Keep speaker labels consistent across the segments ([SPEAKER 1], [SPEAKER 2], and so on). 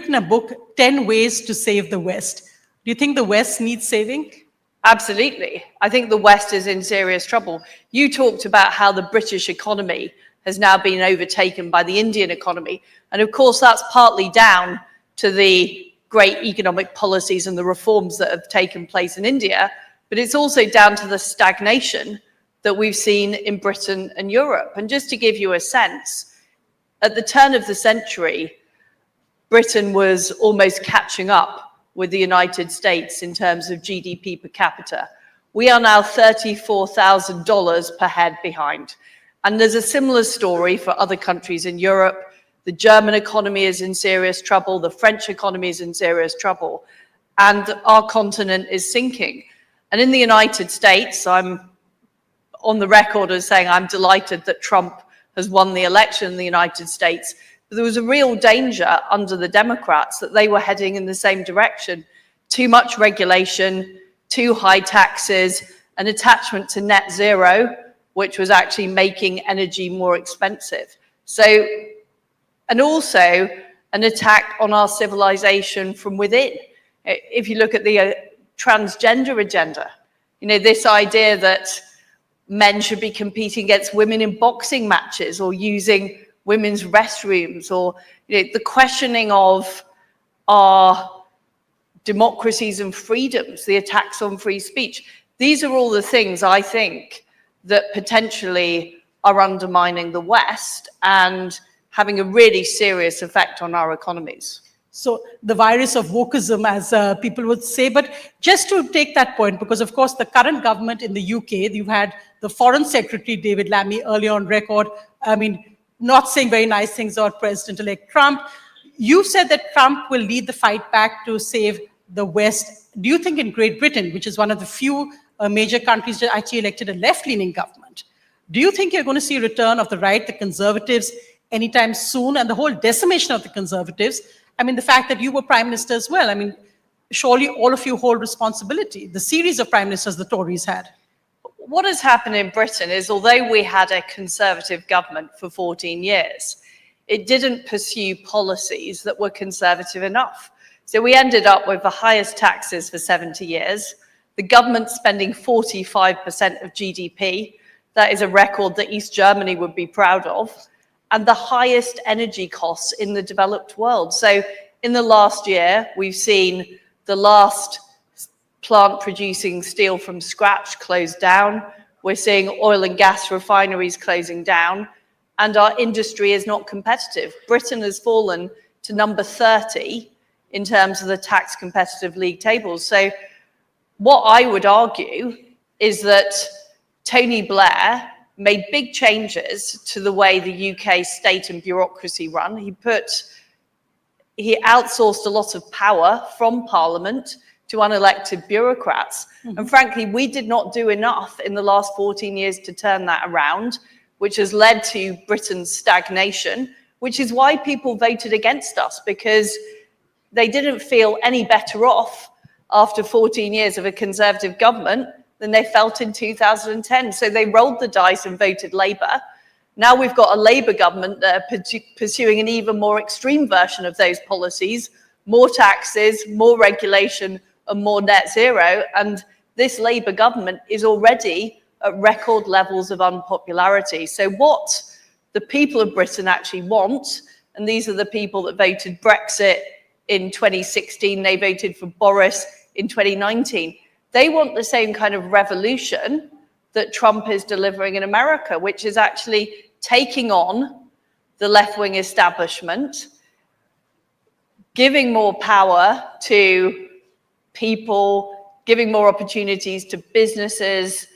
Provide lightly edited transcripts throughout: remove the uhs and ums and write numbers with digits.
[SPEAKER 1] written a book, 10 Ways to Save the West. Do you think the West needs saving?
[SPEAKER 2] Absolutely. I think the West is in serious trouble. You talked about how the British economy has now been overtaken by the Indian economy. And of course, that's partly down to the great economic policies and the reforms that have taken place in India, but it's also down to the stagnation that we've seen in Britain and Europe. And just to give you a sense, at the turn of the century, Britain was almost catching up with the United States in terms of GDP per capita. We are now $34,000 per head behind. And there's a similar story for other countries in Europe. The German economy is in serious trouble. The French economy is in serious trouble. And our continent is sinking. And in the United States, I'm on the record as saying I'm delighted that Trump has won the election in the United States. But there was a real danger under the Democrats that they were heading in the same direction. Too much regulation, too high taxes, an attachment to net zero, which was actually making energy more expensive. So, and also an attack on our civilization from within. If you look at the transgender agenda, you know, this idea that men should be competing against women in boxing matches or using women's restrooms, or the questioning of our democracies and freedoms, the attacks on free speech. These are all the things I think that potentially are undermining the West and having a really serious effect on our economies.
[SPEAKER 1] So the virus of wokeism, as people would say. But just to take that point, because of course the current government in the UK, you've had the Foreign Secretary David Lammy earlier on record, not saying very nice things about President-elect Trump. You said that Trump will lead the fight back to save the West. Do you think in Great Britain, which is one of the few major countries that actually elected a left-leaning government, do you think you're going to see a return of the right, the Conservatives, anytime soon, and the whole decimation of the Conservatives? The fact that you were Prime Minister as well, surely all of you hold responsibility. The series of Prime Ministers the Tories had.
[SPEAKER 2] What has happened in Britain is, although we had a Conservative government for 14 years, it didn't pursue policies that were conservative enough. So we ended up with the highest taxes for 70 years, the government spending 45% of GDP. That is a record that East Germany would be proud of, and the highest energy costs in the developed world. So in the last year, we've seen the last plant producing steel from scratch closed down. We're seeing oil and gas refineries closing down, and our industry is not competitive. Britain has fallen to number 30 in terms of the tax competitive league tables. So what I would argue is that Tony Blair made big changes to the way the UK state and bureaucracy run. He outsourced a lot of power from Parliament to unelected bureaucrats. Mm-hmm. And frankly, we did not do enough in the last 14 years to turn that around, which has led to Britain's stagnation, which is why people voted against us, because they didn't feel any better off after 14 years of a Conservative government than they felt in 2010. So they rolled the dice and voted Labour. Now we've got a Labour government that are pursuing an even more extreme version of those policies, more taxes, more regulation, and more net zero. And this Labour government is already at record levels of unpopularity. So what the people of Britain actually want, and these are the people that voted Brexit in 2016, they voted for Boris in 2019, they want the same kind of revolution that Trump is delivering in America, which is actually taking on the left-wing establishment, giving more power to people, giving more opportunities to businesses,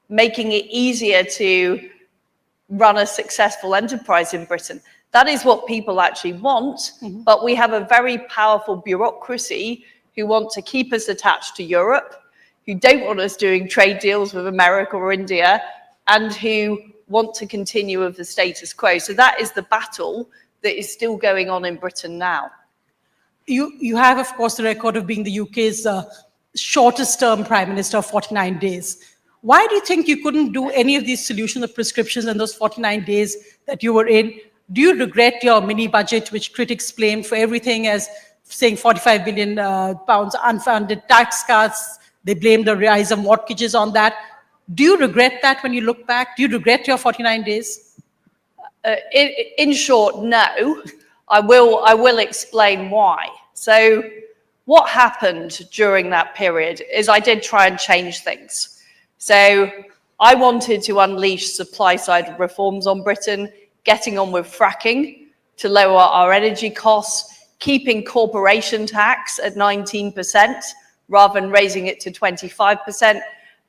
[SPEAKER 2] making it easier to run a successful enterprise in Britain. That is what people actually want, mm-hmm. But we have a very powerful bureaucracy who want to keep us attached to Europe, who don't want us doing trade deals with America or India, and who want to continue with the status quo. So that is the battle that is still going on in Britain now.
[SPEAKER 1] You have, of course, the record of being the UK's shortest term Prime Minister, 49 days. Why do you think you couldn't do any of these solutions or prescriptions in those 49 days that you were in? Do you regret your mini budget, which critics blame for everything as saying 45 billion pounds unfunded tax cuts. They blame the rise of mortgages on that. Do you regret that when you look back? Do you regret your 49 days?
[SPEAKER 2] In short, no. I will explain why. So what happened during that period is I did try and change things. So I wanted to unleash supply-side reforms on Britain, getting on with fracking to lower our energy costs, keeping corporation tax at 19% rather than raising it to 25%,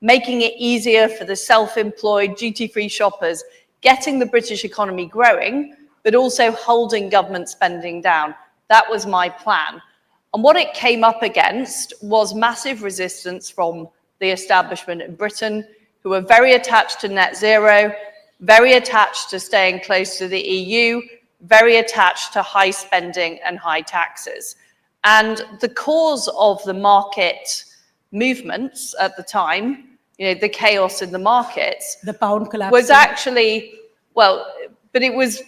[SPEAKER 2] making it easier for the self-employed, duty-free shoppers, getting the British economy growing, but also holding government spending down. That was my plan. And what it came up against was massive resistance from the establishment in Britain, who were very attached to net zero, very attached to staying close to the EU, very attached to high spending and high taxes. And the cause of the market movements at the time, the chaos in the markets,
[SPEAKER 1] the pound collapse,
[SPEAKER 2] was actually, but it was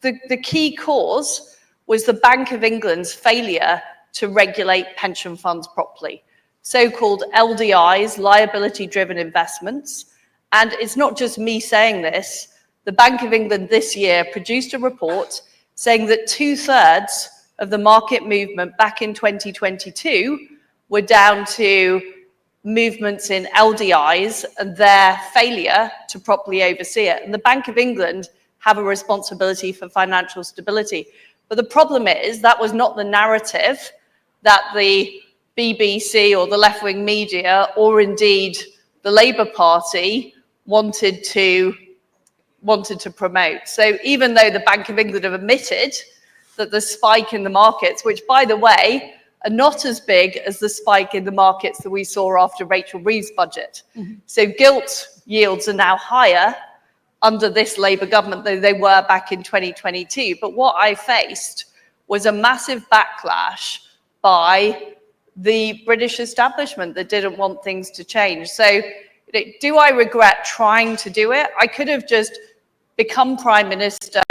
[SPEAKER 2] the key cause was the Bank of England's failure to regulate pension funds properly, so-called LDIs, liability-driven investments. And it's not just me saying this. The Bank of England this year produced a report saying that 2/3 of the market movement back in 2022 were down to movements in LDIs and their failure to properly oversee it. And the Bank of England have a responsibility for financial stability. But the problem is that was not the narrative that the BBC or the left-wing media or indeed the Labour Party wanted to promote. So even though the Bank of England have admitted that the spike in the markets, which by the way, are not as big as the spike in the markets that we saw after Rachel Reeves' budget. Mm-hmm. So gilt yields are now higher under this Labour government than they were back in 2022. But what I faced was a massive backlash by the British establishment that didn't want things to change. So do I regret trying to do it? I could have just become Prime Minister,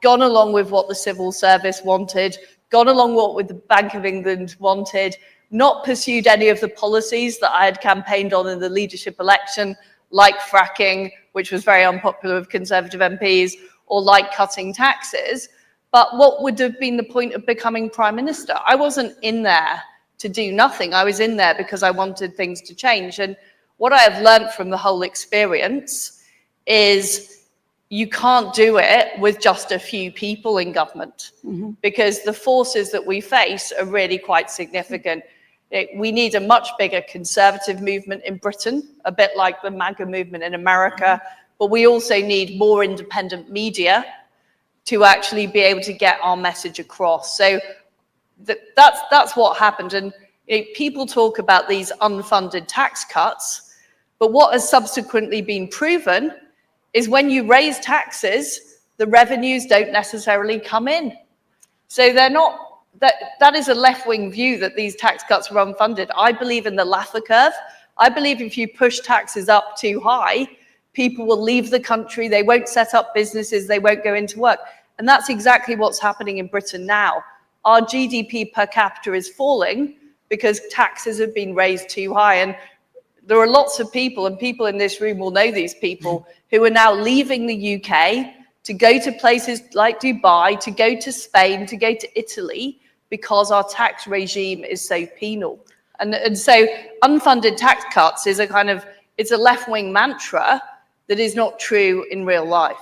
[SPEAKER 2] gone along with what the civil service wanted, gone along with what the Bank of England wanted, not pursued any of the policies that I had campaigned on in the leadership election, like fracking, which was very unpopular with Conservative MPs, or like cutting taxes. But what would have been the point of becoming Prime Minister? I wasn't in there to do nothing. I was in there because I wanted things to change. And what I have learned from the whole experience is you can't do it with just a few people in government, mm-hmm. because the forces that we face are really quite significant. We need a much bigger conservative movement in Britain, a bit like the MAGA movement in America, mm-hmm. but we also need more independent media to actually be able to get our message across. So that's what happened. And people talk about these unfunded tax cuts, but what has subsequently been proven is when you raise taxes, the revenues don't necessarily come in. So they're not, that is a left-wing view that these tax cuts were unfunded. I believe in the Laffer curve. I believe if you push taxes up too high, people will leave the country, they won't set up businesses, they won't go into work. And that's exactly what's happening in Britain now. Our GDP per capita is falling because taxes have been raised too high. And there are lots of people, and people in this room will know these people, who are now leaving the UK to go to places like Dubai, to go to Spain, to go to Italy, because our tax regime is so penal. And so unfunded tax cuts is it's a left-wing mantra that is not true in real life.